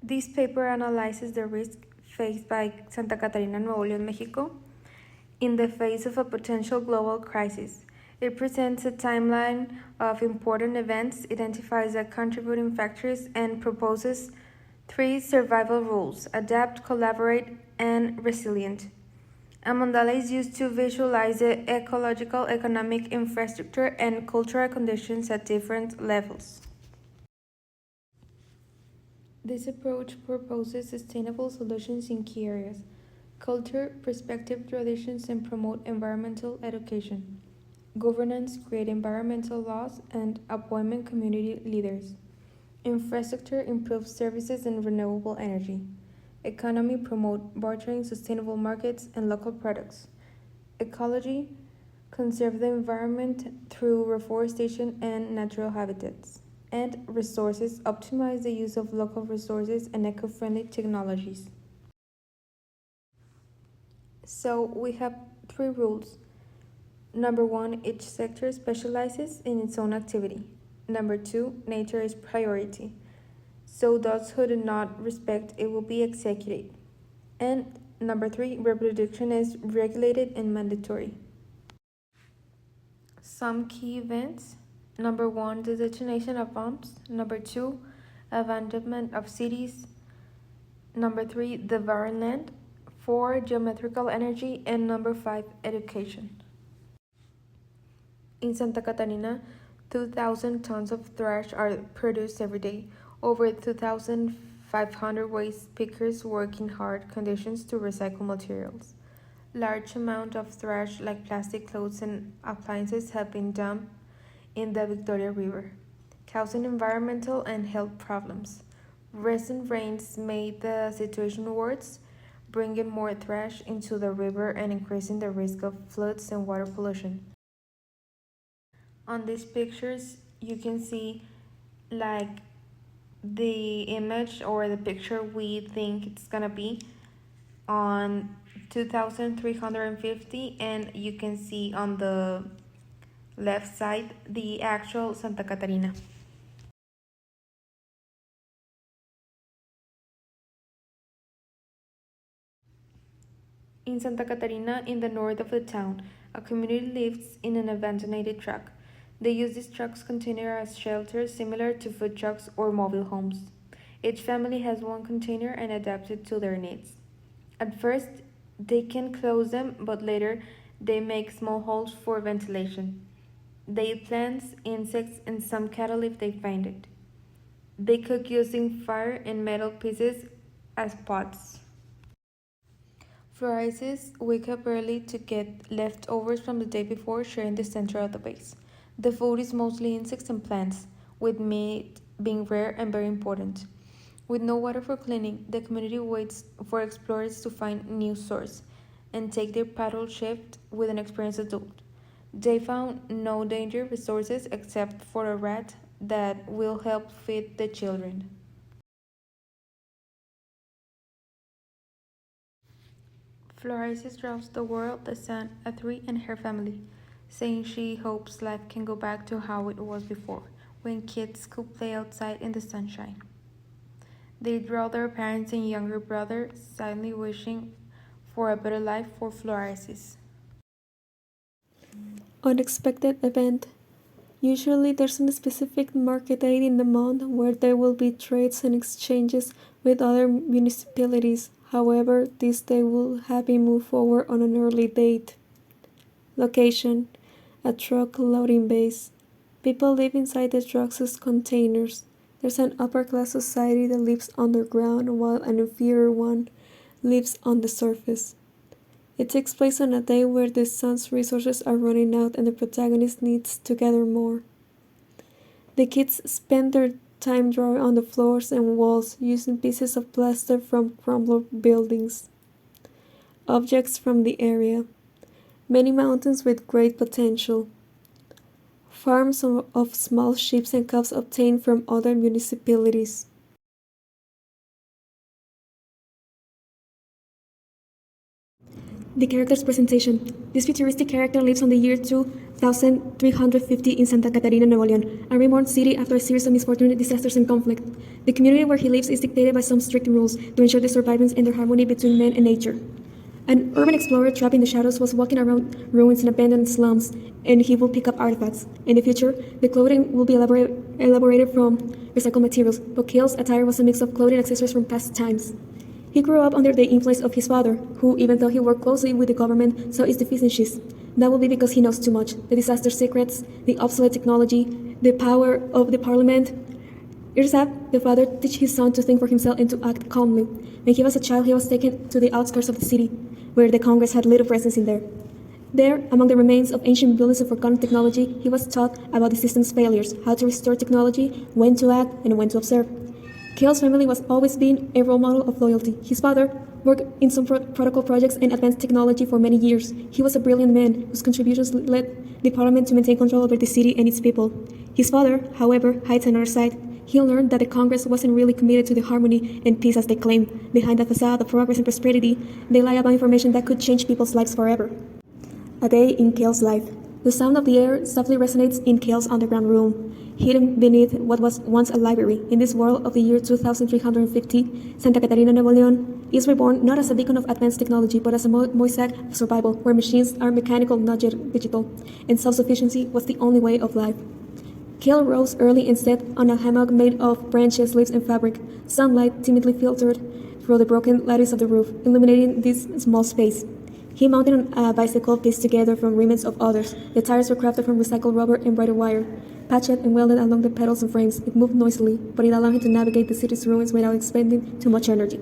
This paper analyzes the risk faced by Santa Catarina, Nuevo León, Mexico, in the face of a potential global crisis. It presents a timeline of important events, identifies the contributing factors, and proposes 3 survival rules: adapt, collaborate, and resilient. A mandala is used to visualize the ecological, economic, infrastructure, and cultural conditions at different levels. This approach proposes sustainable solutions in key areas: culture, perspective, traditions, and promote environmental education; governance, create environmental laws, and appointment community leaders; infrastructure, improve services and renewable energy; economy, promote bartering, sustainable markets, and local products; ecology, conserve the environment through reforestation and natural habitats; and resources, optimize the use of local resources and eco-friendly technologies. So we have 3 rules. Number 1, each sector specializes in its own activity. Number 2, nature is priority, so those who do not respect it will be executed. And number 3, reproduction is regulated and mandatory. Some key events. Number 1, the detonation of bombs. Number 2, abandonment of cities. Number 3, the barren land. 4, geometrical energy. And number 5, education. In Santa Catarina, 2,000 tons of trash are produced every day. Over 2,500 waste pickers work in hard conditions to recycle materials. Large amount of trash like plastic, clothes, and appliances have been dumped in the Victoria River, causing environmental and health problems. Recent rains made the situation worse, bringing more trash into the river and increasing the risk of floods and water pollution. On these pictures, you can see like the image or the picture we think it's gonna be on 2350, and you can see on the left side the actual Santa Catarina. In Santa Catarina, in the north of the town, a community lives in an abandoned truck. They use these trucks container as shelters similar to food trucks or mobile homes. Each family has one container and adapted to their needs. At first, they can close them, but later they make small holes for ventilation. They eat plants, insects, and some cattle if they find it. They cook using fire and metal pieces as pots. Florises wake up early to get leftovers from the day before, sharing the center of the base. The food is mostly insects and plants, with meat being rare and very important. With no water for cleaning, the community waits for explorers to find new source and take their paddle shift with an experienced adult. They found no danger resources except for a rat that will help feed the children. Florises draws the world, the sun, a tree, and her family, saying she hopes life can go back to how it was before, when kids could play outside in the sunshine. They draw their parents and younger brother, silently wishing for a better life for Florises. Unexpected event. Usually there's a specific market date in the month where there will be trades and exchanges with other municipalities. However, this day will have been moved forward on an early date. Location: a truck loading base. People live inside the trucks as containers. There's an upper class society that lives underground while an inferior one lives on the surface. It takes place on a day where the sun's resources are running out and the protagonist needs to gather more. The kids spend their time drawing on the floors and walls using pieces of plaster from crumbled buildings. Objects from the area. Many mountains with great potential. Farms of small sheep and cows obtained from other municipalities. The character's presentation. This futuristic character lives on the year 2350 in Santa Catarina, Nuevo León, a reborn city after a series of misfortune, disasters, and conflict. The community where he lives is dictated by some strict rules to ensure the survivance and the harmony between man and nature. An urban explorer trapped in the shadows was walking around ruins and abandoned slums, and he will pick up artifacts. In the future, the clothing will be elaborated from recycled materials, but Kale's attire was a mix of clothing accessories from past times. He grew up under the influence of his father, who, even though he worked closely with the government, saw its deficiencies. That will be because he knows too much. The disaster secrets, the obsolete technology, the power of the parliament. Irzad, the father, teach his son to think for himself and to act calmly. When he was a child, he was taken to the outskirts of the city, where the Congress had little presence in there. There, among the remains of ancient buildings and forgotten technology, he was taught about the system's failures, how to restore technology, when to act, and when to observe. Kale's family was always been a role model of loyalty. His father worked in some protocol projects and advanced technology for many years. He was a brilliant man whose contributions led the parliament to maintain control over the city and its people. His father, however, hides another side. He learned that the Congress wasn't really committed to the harmony and peace as they claimed. Behind the facade of progress and prosperity, they lie about information that could change people's lives forever. A day in Kale's life. The sound of the air softly resonates in Kale's underground room. Hidden beneath what was once a library, in this world of the year 2350, Santa Catarina, Nuevo León is reborn not as a beacon of advanced technology, but as a mosaic of survival, where machines are mechanical, not yet digital, and self-sufficiency was the only way of life. Kale rose early and sat on a hammock made of branches, leaves, and fabric. Sunlight timidly filtered through the broken lattice of the roof, illuminating this small space. He mounted on a bicycle pieced together from remnants of others. The tires were crafted from recycled rubber and braided wire. Patched and welded along the pedals and frames, it moved noisily, but it allowed him to navigate the city's ruins without expending too much energy.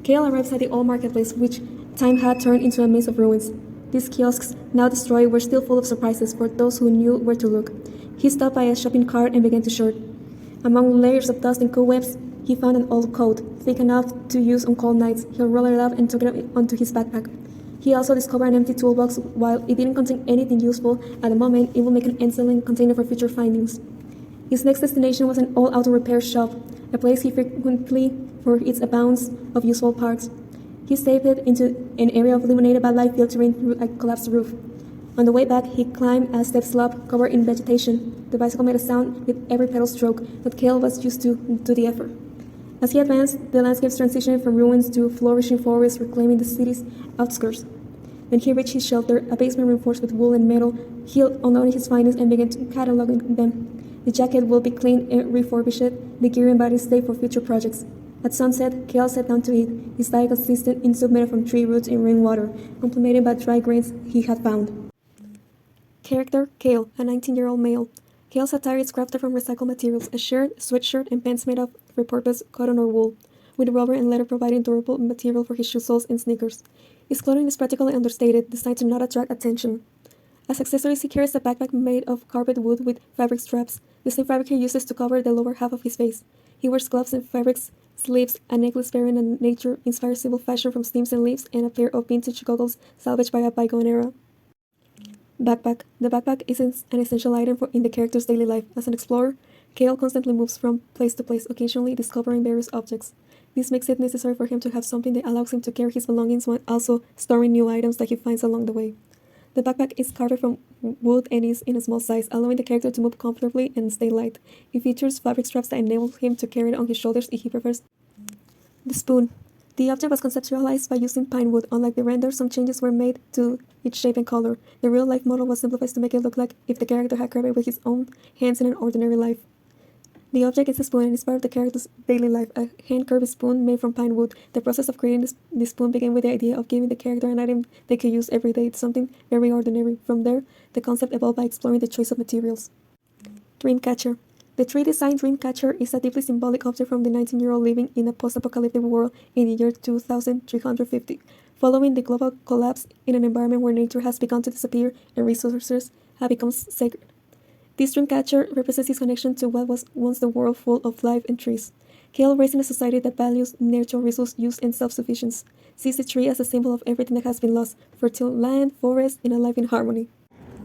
Kale arrives at the old marketplace, which time had turned into a maze of ruins. These kiosks, now destroyed, were still full of surprises for those who knew where to look. He stopped by a shopping cart and began to sort. Among layers of dust and cobwebs, he found an old coat, thick enough to use on cold nights. He rolled it up and took it onto his backpack. He also discovered an empty toolbox. While it didn't contain anything useful at the moment, it will make an excellent container for future findings. His next destination was an old auto repair shop, a place he frequently for its abounds of useful parts. He stepped into an area illuminated by light filtering through a collapsed roof. On the way back, he climbed a step slope covered in vegetation. The bicycle made a sound with every pedal stroke, but Kale was used to the effort. As he advanced, the landscapes transitioned from ruins to flourishing forests, reclaiming the city's outskirts. When he reached his shelter, a basement reinforced with wool and metal, he unloaded his finds and began to catalog them. The jacket will be cleaned and refurbished, the gear and body stay for future projects. At sunset, Kale sat down to eat. His diet consisted in soup made from tree roots and rainwater, complemented by dry grains he had found. Character: Kale, a 19-year-old male. Kale's attire is crafted from recycled materials, a shirt, sweatshirt, and pants made of repurposed cotton or wool, with rubber and leather providing durable material for his shoe soles and sneakers. His clothing is practical and understated, designed to not attract attention. As accessories, he carries a backpack made of carved wood with fabric straps, the same fabric he uses to cover the lower half of his face. He wears gloves and fabric sleeves, a necklace bearing a nature-inspired symbol fashioned from stems and leaves, and a pair of vintage goggles salvaged by a bygone era. Backpack. The backpack is an essential item in the character's daily life. As an explorer, Kale constantly moves from place to place, occasionally discovering various objects. This makes it necessary for him to have something that allows him to carry his belongings while also storing new items that he finds along the way. The backpack is carved from wood and is in a small size, allowing the character to move comfortably and stay light. It features fabric straps that enable him to carry it on his shoulders if he prefers. The spoon. The object was conceptualized by using pine wood. Unlike the render, some changes were made to its shape and color. The real-life model was simplified to make it look like if the character had carved it with his own hands in an ordinary life. The object is a spoon and is part of the character's daily life, a hand-carved spoon made from pine wood. The process of creating this spoon began with the idea of giving the character an item they could use every day, something very ordinary. From there, the concept evolved by exploring the choice of materials. Dreamcatcher. The tree-designed Dreamcatcher is a deeply symbolic object from the 19-year-old living in a post-apocalyptic world in the year 2350, following the global collapse in an environment where nature has begun to disappear and resources have become sacred. This Dreamcatcher represents his connection to what was once the world full of life and trees. Kale, raised in a society that values natural resource use and self-sufficiency, sees the tree as a symbol of everything that has been lost: fertile land, forest, and a life in harmony.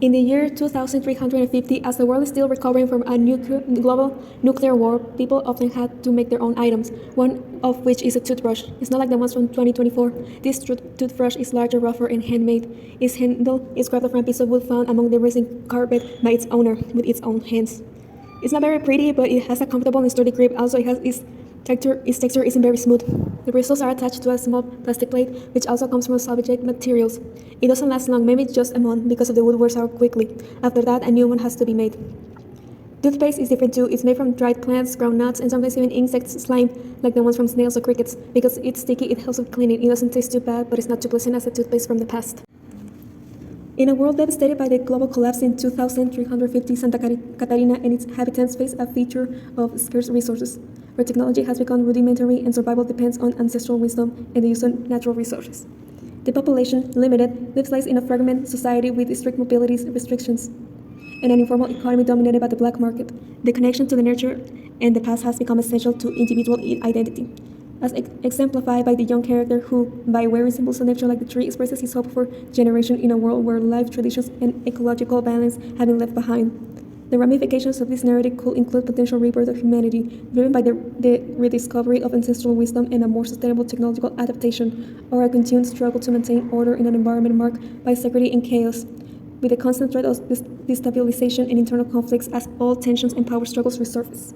In the year 2350, as the world is still recovering from a global nuclear war, people often had to make their own items, one of which is a toothbrush. It's not like the ones from 2024. This toothbrush is larger, rougher, and handmade. Its handle is crafted from a piece of wood found among the resin carpet by its owner with its own hands. It's not very pretty, but it has a comfortable and sturdy grip. Also, its texture isn't very smooth. The bristles are attached to a small plastic plate, which also comes from salvaged materials. It doesn't last long, maybe just a month, because of the wood wears out quickly. After that, a new one has to be made. Toothpaste is different too. It's made from dried plants, ground nuts, and sometimes even insects slime, like the ones from snails or crickets. Because it's sticky, it helps with cleaning. It doesn't taste too bad, but it's not too pleasant as the toothpaste from the past. In a world devastated by the global collapse in 2350, Santa Catarina and its inhabitants face a feature of scarce resources, where technology has become rudimentary and survival depends on ancestral wisdom and the use of natural resources. The population, limited, lives in a fragmented society with strict mobility restrictions and an informal economy dominated by the black market. The connection to the nature and the past has become essential to individual identity, as exemplified by the young character who, by wearing symbols of nature like the tree, expresses his hope for generation in a world where life, traditions, and ecological balance have been left behind. The ramifications of this narrative could include potential rebirth of humanity, driven by the rediscovery of ancestral wisdom and a more sustainable technological adaptation, or a continued struggle to maintain order in an environment marked by security and chaos, with a constant threat of destabilization and internal conflicts as all tensions and power struggles resurface.